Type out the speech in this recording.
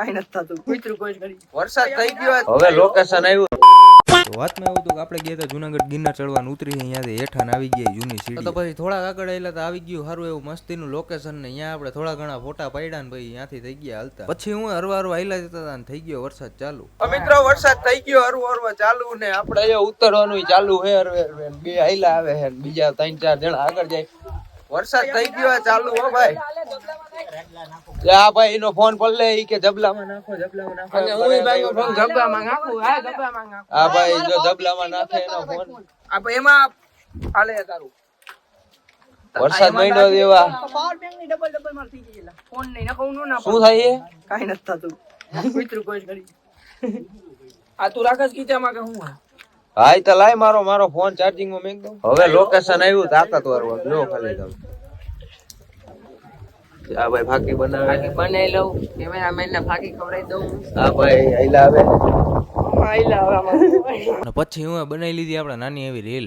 કાઈ નથી થતું કુતરું કોઈ કરી વરસાદ થઈ ગયો હવે લોકેશન આવ્યું વાતમાં એવું હતું કે આપણે ગયા હતા જુનાગઢ ગિરનાર ચડવાનું ઉતરી અહીંયાથી હેઠાન આવી ગયા જૂની સીડી તો પછી થોડાક આગળ આવેલા તો આવી ગયું સારું એવું મસ્તીનું લોકેશન ને અહીંયા આપણે થોડા ઘણા ફોટા પાડ્યા ને ભાઈ ત્યાંથી થઈ ગયા હાલતા પછી હું હરવા હાઈલા જતા હતા ને થઈ ગયો વરસાદ ચાલુ મિત્રો વરસાદ થઈ ગયો હરવા ચાલુ ને આપણે અહીંયા ઉતરવાનું ચાલુ હે હરવે બે હાઈલા આવે છે બીજા 3-4 જણા આગળ જાય વરસાદ થઈ ગયો ચાલુ હો ભાઈ ભાઈ એનો ફોન પર લે ઈ કે જબલામાં નાખો અને હું ભાઈ નો ફોન જબલામાં નાખું આ જબલામાં નાખું હા ભાઈ જો જબલામાં નાખે એનો ફોન આપણે એમાં હાલે તારું વરસાદ માંડ્યો દેવા પાવર બેંક ની ડબલ માર થઈ ગયેલા ફોન નહીં નખું નો ના શું થાય કાઈ નથી થતું કુતરું કોઈ કરી આ તું રાખસ કીચામાં કે હું હાય તો લાય મારો ફોન ચાર્જિંગ માં મેક દઉં હવે લોકેશન આવ્યું તાકાત વાળું જો ખાલી તમે આ ભાઈ ફાકી બનાવી લઉં કેમેરામેન ને ફાકી ખવડાવી દઉં હા ભાઈ આઈલા આવે અને પછી હું બનાવી લીધી આપણે નાની એવી રીલ